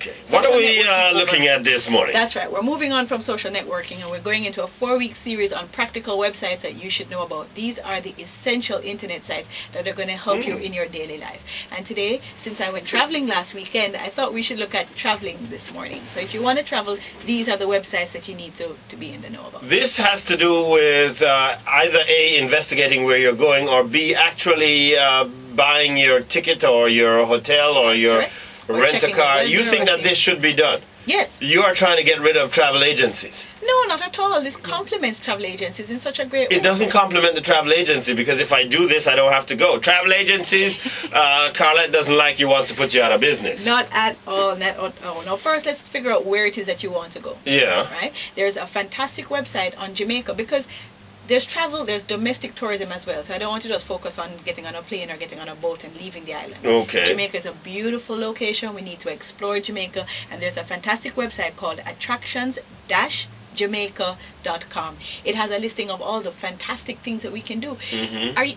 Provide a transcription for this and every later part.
Okay. What are we looking at this morning? That's right. We're moving on from social networking, and we're going into a 4-week series on practical websites that you should know about. These are the essential internet sites that are going to help you in your daily life. And today, since I went traveling last weekend, I thought we should look at traveling this morning. So if you want to travel, these are the websites that you need to be in the know about. This has to do with either A, investigating where you're going, or B, actually buying your ticket or your hotel or your rent-a-car. You think that this should be done? Yes. You are trying to get rid of travel agencies. No, not at all. This complements travel agencies in such a great way. It doesn't complement the travel agency, because if I do this, I don't have to go. Travel agencies, Carlette doesn't like you, wants to put you out of business. Not at all. Not at all. Now, first, let's figure out where it is that you want to go. Yeah. Right? There's a fantastic website on Jamaica, because there's travel, there's domestic tourism as well. So I don't want to just focus on getting on a plane or getting on a boat and leaving the island. Okay. Jamaica is a beautiful location. We need to explore Jamaica. And there's a fantastic website called attractions-jamaica.com. It has a listing of all the fantastic things that we can do.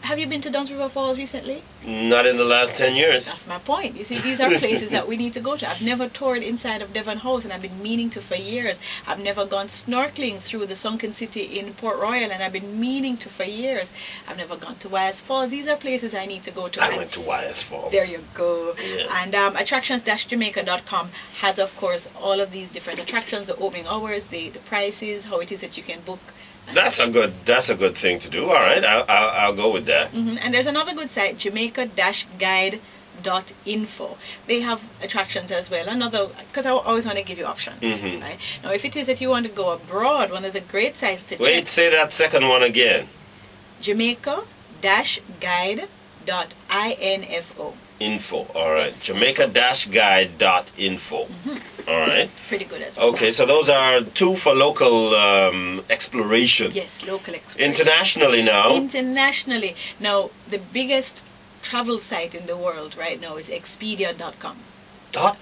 Have you been to Duns River Falls recently? Not in the last 10 years. That's my point. You see, these are places that we need to go to. I've never toured inside of Devon House, and I've been meaning to for years. I've never gone snorkeling through the sunken city in Port Royal, and I've been meaning to for years. I've never gone to Wyeth Falls. These are places I need to go to. I went to Wyeth Falls. There you go. Yeah. And attractions-jamaica.com has, of course, all of these different attractions, the opening hours, the prices, how it is that you can book. That's a good thing to do. All right, I'll go with that. And there's another good site, Jamaica-guide.info. They have attractions as well. Another, because I always want to give you options. Right? Now, if it is that you want to go abroad, one of the great sites to check. Wait, say that second one again. Jamaica-guide.info. Info. All right. Yes. Jamaica-guide.info. All right. Pretty good as well. Okay, so those are two for local exploration. Yes, local exploration. Internationally now. Internationally. Now, the biggest travel site in the world right now is Expedia.com.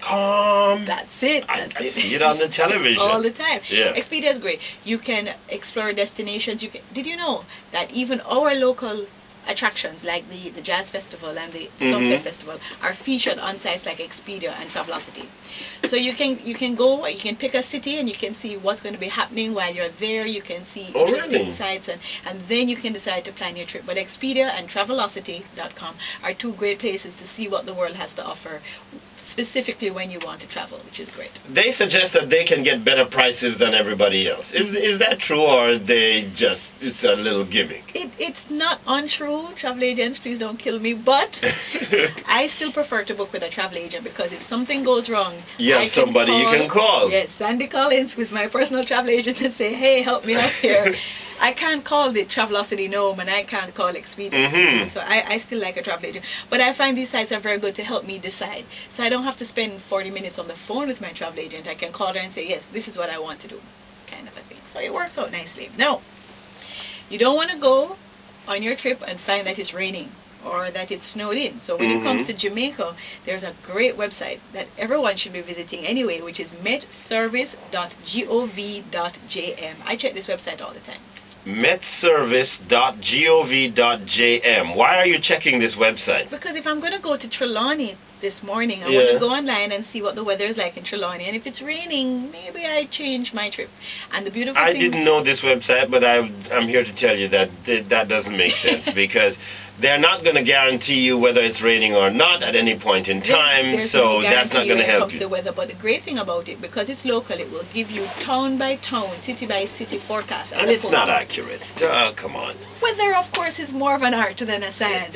.com. That's it. I see it on the television all the time. Yeah. Expedia is great. You can explore destinations. Did you know that even our local attractions like the Jazz Festival and the Sumfest Festival are featured on sites like Expedia and Travelocity? So you can go, you can pick a city and you can see what's going to be happening while you're there. You can see interesting sites, and then you can decide to plan your trip. But Expedia and Travelocity.com are two great places to see what the world has to offer, specifically when you want to travel, which is great. They suggest that they can get better prices than everybody else. Is that true, or are they just, it's a little gimmick? It's not untrue. Travel agents, please don't kill me, but I still prefer to book with a travel agent, because if something goes wrong, you have somebody you can call. Yes, Sandy Collins, who is my personal travel agent, and say, hey, help me out here. I can't call the Travelocity Gnome, and I can't call Expedia. So I still like a travel agent. But I find these sites are very good to help me decide. So I don't have to spend 40 minutes on the phone with my travel agent. I can call her and say, yes, this is what I want to do, kind of a thing. So it works out nicely. Now, you don't want to go on your trip and find that it's raining or that it's snowed in. So when it comes to Jamaica, there's a great website that everyone should be visiting anyway, which is metservice.gov.jm. I check this website all the time. metservice.gov.jm. Why are you checking this website? Because if I'm going to go to Trelawney this morning, I want to go online and see what the weather is like in Trelawney, and if it's raining, maybe I change my trip. And the beautiful thing, I didn't know this website, but I'm here to tell you that that doesn't make sense, because they're not going to guarantee you whether it's raining or not at any point in time, so that's not going to help you. The weather, but the great thing about it, because it's local, it will give you town by town, city by city forecast. And it's not accurate. Come on. Weather, of course, is more of an art than a science.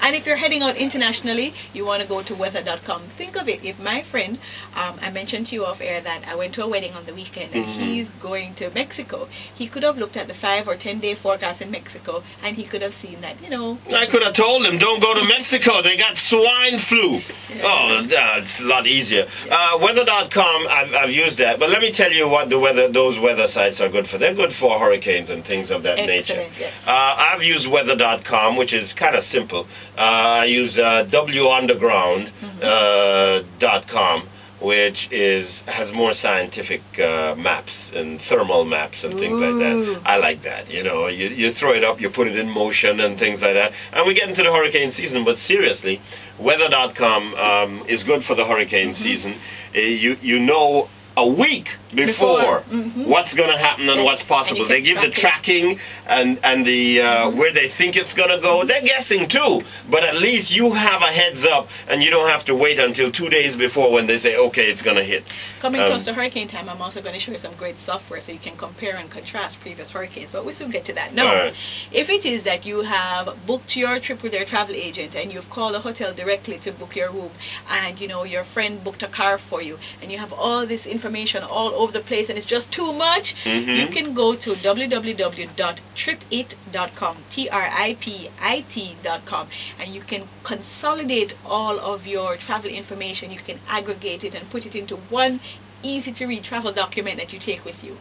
And if you're heading out internationally, you want to go to weather.com. Think of it, if my friend, I mentioned to you off air that I went to a wedding on the weekend and he's going to Mexico. He could have looked at the 5 or 10 day forecast in Mexico, and he could have seen that, you know. I could have told him, don't go to Mexico, they got swine flu. Oh, it's a lot easier. Weather.com, I've used that, but let me tell you what those weather sites are good for. They're good for hurricanes and things of that nature. Yes. I've used weather.com, which is kind of simple. I use wunderground.com, which has more scientific maps and thermal maps and things like that. I like that. You know, you throw it up, you put it in motion and things like that. And we get into the hurricane season, but seriously, weather.com is good for the hurricane season. You know a week before what's going to happen and what's possible. They give the tracking and the where they think it's going to go. They're guessing too, but at least you have a heads up and you don't have to wait until 2 days before when they say, okay, it's going to hit. Coming close to hurricane time, I'm also going to show you some great software so you can compare and contrast previous hurricanes, but we'll soon get to that. Now, if it is that you have booked your trip with your travel agent and you've called a hotel directly to book your room, and you know your friend booked a car for you, and you have all this information all over the place and it's just too much, you can go to www.tripit.com, TRIPIT.com, and you can consolidate all of your travel information. You can aggregate it and put it into one easy to read travel document that you take with you.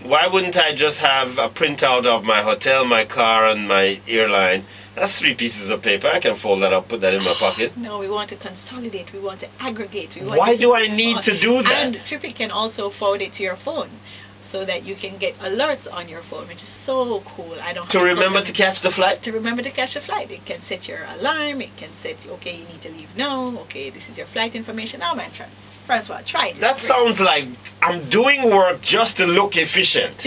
Why wouldn't I just have a printout of my hotel, my car, and my airline? That's 3 pieces of paper. I can fold that up, put that in my pocket. No, we want to consolidate. We want to aggregate. Why do I need to do that? And TripIt can also forward it to your phone so that you can get alerts on your phone, which is so cool. I don't have to remember to catch the flight? To remember to catch the flight. It can set your alarm. It can set, okay, you need to leave now. Okay, this is your flight information. Now, man, Francois, try it. That sounds like I'm doing work just to look efficient.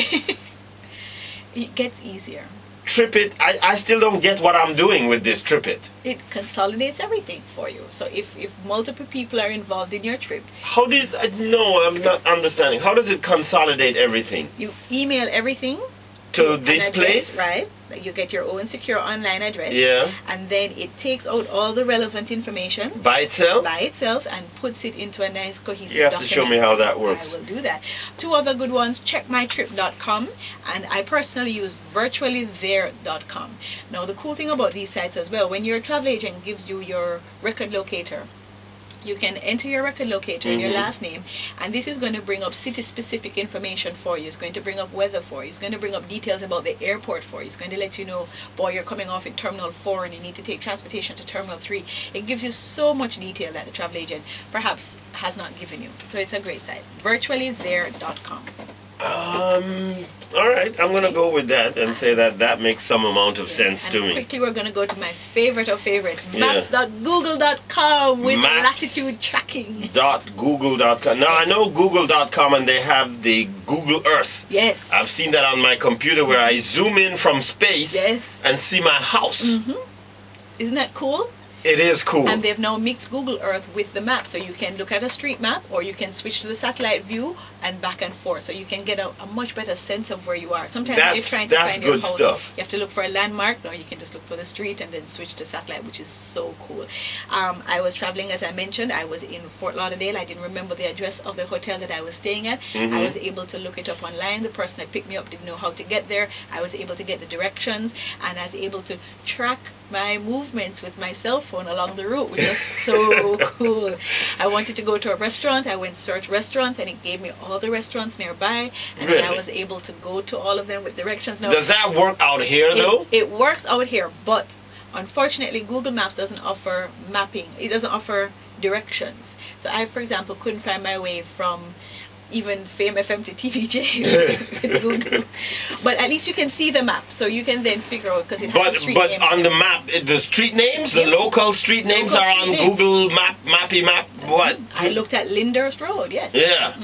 It gets easier. TripIt, I still don't get what I'm doing with this TripIt. It consolidates everything for you. So if multiple people are involved in your trip. How does, no, I'm not understanding. How does it consolidate everything? You email everything to this place, right? You get your own secure online address. Yeah. And then it takes out all the relevant information by itself and puts it into a nice cohesive document. You have to show me how that works. I will do that. 2 other good ones, checkmytrip.com, and I personally use virtuallythere.com. Now the cool thing about these sites as well, when your travel agent gives you your record locator, you can enter your record locator and your last name, and this is going to bring up city-specific information for you. It's going to bring up weather for you. It's going to bring up details about the airport for you. It's going to let you know, boy, you're coming off in Terminal 4 and you need to take transportation to Terminal 3. It gives you so much detail that the travel agent perhaps has not given you. So it's a great site. virtuallythere.com. All right, I'm going to go with that and say that that makes some amount of sense to me. Quickly, we're going to go to my favorite of favorites, maps.google.com with latitude tracking. .google.com. Now, I know google.com and they have the Google Earth. Yes. I've seen that on my computer where I zoom in from space and see my house. Isn't that cool? It is cool. And they've now mixed Google Earth with the map, so you can look at a street map or you can switch to the satellite view and back and forth, so you can get a much better sense of where you are. Sometimes when you're trying to find your house, you have to look for a landmark. Now you can just look for the street and then switch to satellite, which is so cool. I was traveling, as I mentioned. I was in Fort Lauderdale. I didn't remember the address of the hotel that I was staying at. I was able to look it up online. The person that picked me up didn't know how to get there. I was able to get the directions, and I was able to track my movements with my cell phone along the route, which was so cool. I wanted to go to a restaurant. I went search restaurants, and it gave me all the restaurants nearby, and then I was able to go to all of them with directions. Now, does that work out here though? It works out here, but unfortunately Google Maps doesn't offer mapping. It doesn't offer directions. So I, for example, couldn't find my way from even Fame FM to TVJ with Google. But at least you can see the map, so you can then figure out, because it has the street names. But on the map, the street names, the local street names are on Google Map, what? I looked at Lyndhurst Road, yes. Yeah.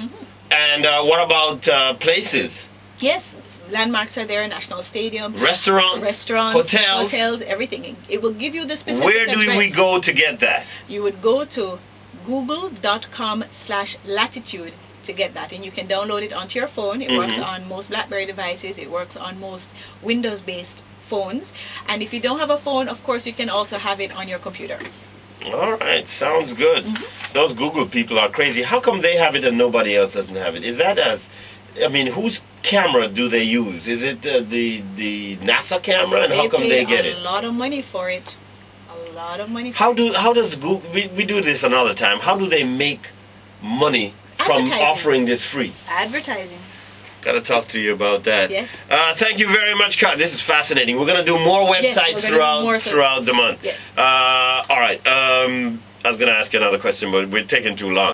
And what about places? Yes, landmarks are there, National Stadium. Restaurants, hotels, everything. It will give you the specific Where do we go to get that? You would go to google.com/latitude to get that, and you can download it onto your phone. It works on most BlackBerry devices. It works on most Windows-based phones. And if you don't have a phone, of course, you can also have it on your computer. All right, sounds good. Those Google people are crazy. How come they have it and nobody else doesn't have it? Is that I mean, whose camera do they use? Is it the NASA camera, and how come they get it? A lot of money for it. A lot of money. How does Google? We do this another time. How do they make money from offering this free? Advertising. Got to talk to you about that. Yes. Thank you very much, Carl. This is fascinating. We're going to do more websites throughout the month. Yes. All right. I was going to ask you another question, but we're taking too long.